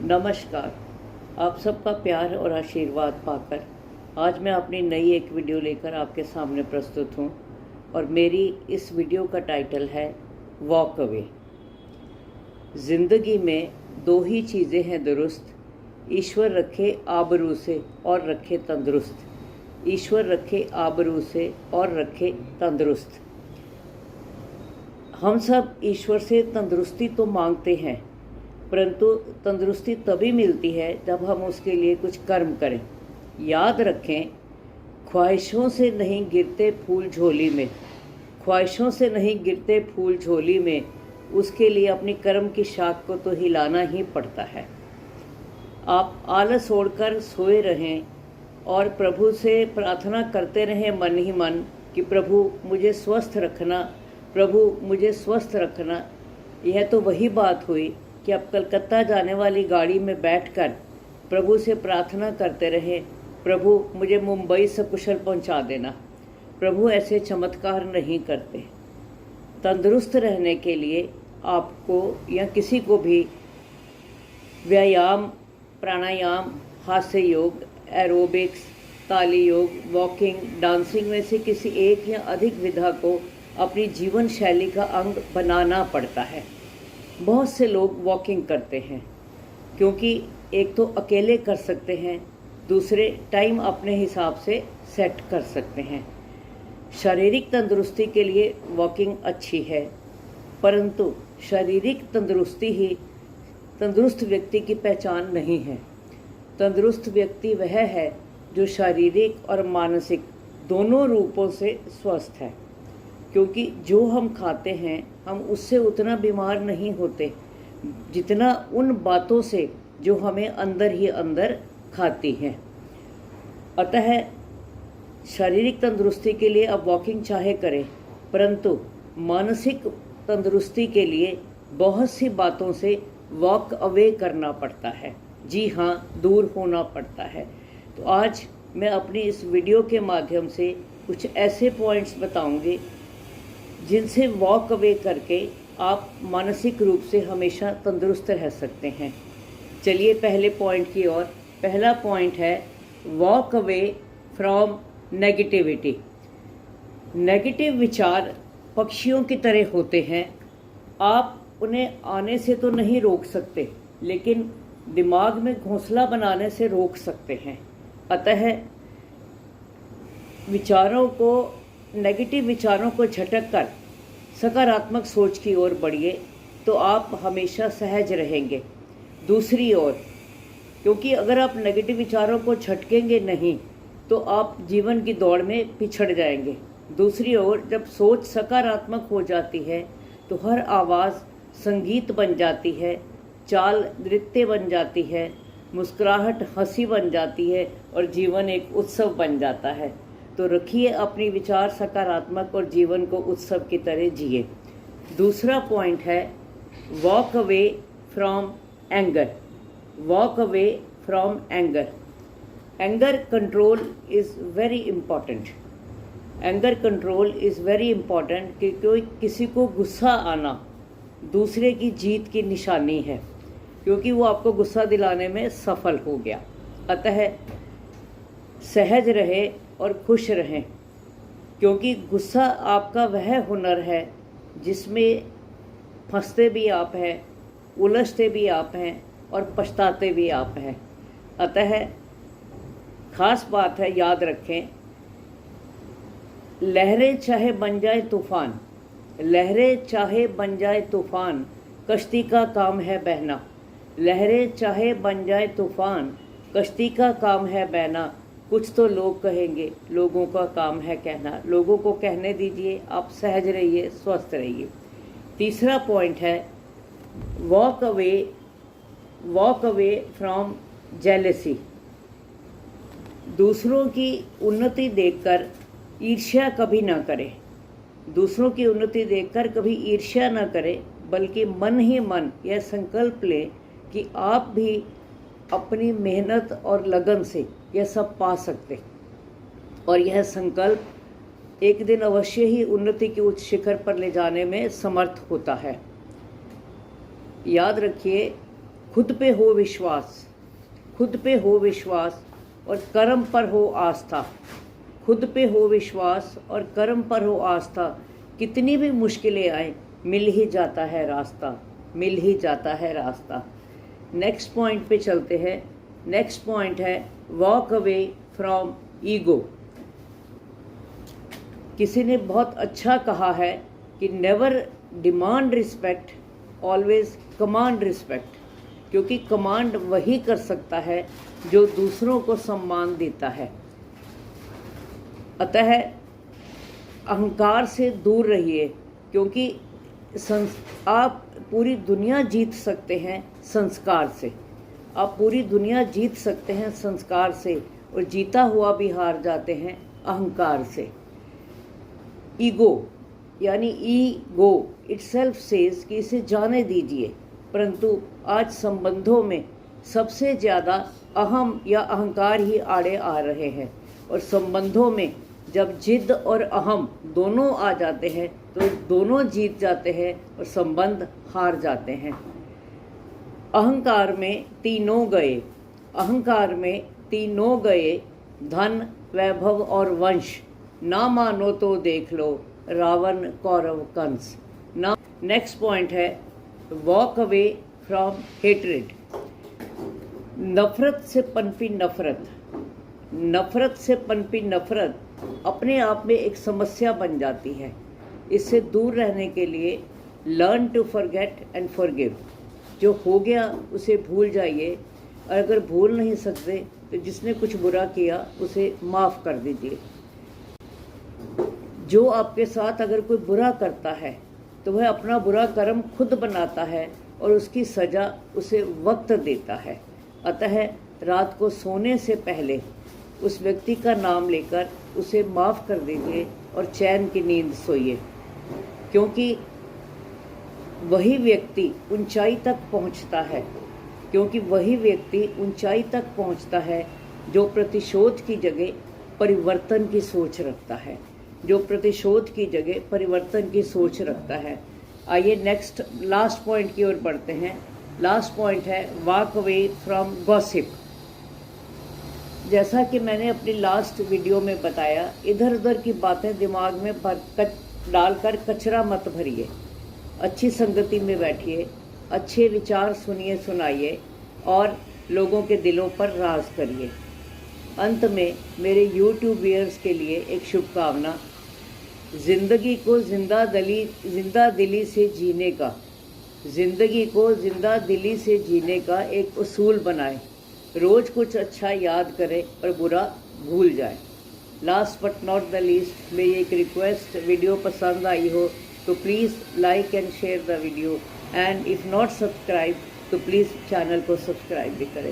नमस्कार। आप सबका प्यार और आशीर्वाद पाकर आज मैं अपनी नई एक वीडियो लेकर आपके सामने प्रस्तुत हूँ और मेरी इस वीडियो का टाइटल है वॉक अवे। ज़िंदगी में दो ही चीज़ें हैं दुरुस्त, ईश्वर रखे आबरू से और रखे तंदुरुस्त। ईश्वर रखे आबरू से और रखे तंदुरुस्त। हम सब ईश्वर से तंदुरुस्ती तो मांगते हैं, परंतु तंदुरुस्ती तभी मिलती है जब हम उसके लिए कुछ कर्म करें। याद रखें, ख्वाहिशों से नहीं गिरते फूल झोली में, ख्वाहिशों से नहीं गिरते फूल झोली में। उसके लिए अपनी कर्म की शाख को तो हिलाना ही पड़ता है। आप आलस ओढ़कर सोए रहें और प्रभु से प्रार्थना करते रहें मन ही मन कि प्रभु मुझे स्वस्थ रखना, प्रभु मुझे स्वस्थ रखना। यह तो वही बात हुई कि आप कलकत्ता जाने वाली गाड़ी में बैठकर प्रभु से प्रार्थना करते रहे, प्रभु मुझे मुंबई सकुशल पहुंचा देना। प्रभु ऐसे चमत्कार नहीं करते। तंदुरुस्त रहने के लिए आपको या किसी को भी व्यायाम, प्राणायाम, हास्य योग, एरोबिक्स, ताली योग, वॉकिंग, डांसिंग में से किसी एक या अधिक विधा को अपनी जीवन शैली का अंग बनाना पड़ता है। बहुत से लोग वॉकिंग करते हैं क्योंकि एक तो अकेले कर सकते हैं, दूसरे टाइम अपने हिसाब से सेट कर सकते हैं। शारीरिक तंदुरुस्ती के लिए वॉकिंग अच्छी है, परंतु शारीरिक तंदुरुस्ती ही तंदुरुस्त व्यक्ति की पहचान नहीं है। तंदुरुस्त व्यक्ति वह है जो शारीरिक और मानसिक दोनों रूपों से स्वस्थ है, क्योंकि जो हम खाते हैं हम उससे उतना बीमार नहीं होते जितना उन बातों से जो हमें अंदर ही अंदर खाती हैं। अतः शारीरिक तंदुरुस्ती के लिए आप वॉकिंग चाहे करें, परंतु मानसिक तंदुरुस्ती के लिए बहुत सी बातों से वॉक अवे करना पड़ता है। जी हाँ, दूर होना पड़ता है। तो आज मैं अपनी इस वीडियो के माध्यम से कुछ ऐसे पॉइंट्स बताऊंगी जिनसे वॉक अवे करके आप मानसिक रूप से हमेशा तंदुरुस्त रह सकते हैं। चलिए पहले पॉइंट की ओर। पहला पॉइंट है walk away from negativity. Negative विचार पक्षियों की तरह होते हैं। आप उन्हें आने से तो नहीं रोक सकते, लेकिन दिमाग में घोंसला बनाने से रोक सकते हैं। अतः नेगेटिव विचारों को झटक कर सकारात्मक सोच की ओर बढ़िए तो आप हमेशा सहज रहेंगे। दूसरी ओर, क्योंकि अगर आप नेगेटिव विचारों को झटकेंगे नहीं तो आप जीवन की दौड़ में पिछड़ जाएंगे। दूसरी ओर, जब सोच सकारात्मक हो जाती है तो हर आवाज़ संगीत बन जाती है, चाल नृत्य बन जाती है, मुस्कुराहट हंसी बन जाती है और जीवन एक उत्सव बन जाता है। तो रखिए अपनी विचार सकारात्मक और जीवन को उत्सव की तरह जिए। दूसरा पॉइंट है walk away from anger. Walk away from anger. Anger control is very important. Anger control is very important क्योंकि किसी को गुस्सा आना दूसरे की जीत की निशानी है, क्योंकि वो आपको गुस्सा दिलाने में सफल हो गया। अतः सहज रहे और खुश रहें, क्योंकि गुस्सा आपका वह हुनर है जिसमें फंसते भी आप हैं, उलझते भी आप हैं और पछताते भी आप हैं। अतः खास बात है, याद रखें, लहरें चाहे बन जाए तूफान, लहरें चाहे बन जाए तूफान, कश्ती का काम है बहना। लहरें चाहे बन जाए तूफान, कश्ती का काम है बहना। कुछ तो लोग कहेंगे, लोगों का काम है कहना। लोगों को कहने दीजिए, आप सहज रहिए, स्वस्थ रहिए। तीसरा पॉइंट है वॉक अवे फ्रॉम जेलसी। दूसरों की उन्नति देखकर ईर्ष्या कभी ना करें। दूसरों की उन्नति देखकर कभी ईर्ष्या ना करें, बल्कि मन ही मन यह संकल्प लें कि आप भी अपनी मेहनत और लगन से यह सब पा सकते, और यह संकल्प एक दिन अवश्य ही उन्नति के उच्च शिखर पर ले जाने में समर्थ होता है। याद रखिए, खुद पे हो विश्वास, खुद पे हो विश्वास और कर्म पर हो आस्था। खुद पे हो विश्वास और कर्म पर हो आस्था। कितनी भी मुश्किलें आए, मिल ही जाता है रास्ता, मिल ही जाता है रास्ता। नेक्स्ट पॉइंट पे चलते हैं। नेक्स्ट पॉइंट है वॉक अवे फ्रॉम ईगो। किसी ने बहुत अच्छा कहा है कि never demand respect, always command respect. क्योंकि कमांड वही कर सकता है जो दूसरों को सम्मान देता है। अतः अहंकार से दूर रहिए, क्योंकि आप पूरी दुनिया जीत सकते हैं संस्कार से। आप पूरी दुनिया जीत सकते हैं संस्कार से, और जीता हुआ भी हार जाते हैं अहंकार से। ईगो यानी ईगो इटसेल्फ सेज कि इसे जाने दीजिए, परंतु आज संबंधों में सबसे ज़्यादा अहम या अहंकार ही आड़े आ रहे हैं। और संबंधों में जब जिद और अहम दोनों आ जाते हैं तो दोनों जीत जाते हैं और संबंध हार जाते हैं। अहंकार में तीनों गए, अहंकार में तीनों गए, धन वैभव और वंश। ना मानो तो देख लो रावण कौरव कंस। ना नेक्स्ट पॉइंट है वॉक अवे फ्रॉम हेट्रेड। नफरत से पनपी नफरत, नफरत से पनपी नफरत अपने आप में एक समस्या बन जाती है। इससे दूर रहने के लिए learn to forget and forgive. जो हो गया उसे भूल जाइए, और अगर भूल नहीं सकते तो जिसने कुछ बुरा किया उसे माफ़ कर दीजिए। जो आपके साथ अगर कोई बुरा करता है तो वह अपना बुरा कर्म खुद बनाता है और उसकी सज़ा उसे वक्त देता है। अतः रात को सोने से पहले उस व्यक्ति का नाम लेकर उसे माफ़ कर दीजिए और चैन की नींद सोइए, क्योंकि वही व्यक्ति ऊंचाई तक पहुंचता है, क्योंकि वही व्यक्ति ऊंचाई तक पहुंचता है जो प्रतिशोध की जगह परिवर्तन की सोच रखता है, जो प्रतिशोध की जगह परिवर्तन की सोच रखता है। आइए नेक्स्ट लास्ट पॉइंट की ओर बढ़ते हैं। लास्ट पॉइंट है वॉक अवे फ्रॉम गॉसिप। जैसा कि मैंने अपनी लास्ट वीडियो में बताया, इधर उधर की बातें दिमाग में डालकर कचरा मत भरिए। अच्छी संगति में बैठिए, अच्छे विचार सुनिए सुनाइए और लोगों के दिलों पर राज करिए। अंत में मेरे YouTube व्यूअर्स के लिए एक शुभकामना। ज़िंदगी को जिंदा दिली से जीने का, ज़िंदगी को जिंदा दिली से जीने का एक उसूल बनाएं। रोज़ कुछ अच्छा याद करें और बुरा भूल जाएं। Last but not the least, मेरी एक रिक्वेस्ट, वीडियो पसंद आई हो तो please like and share the video, and if not subscribe तो प्लीज़ चैनल को सब्सक्राइब भी करें।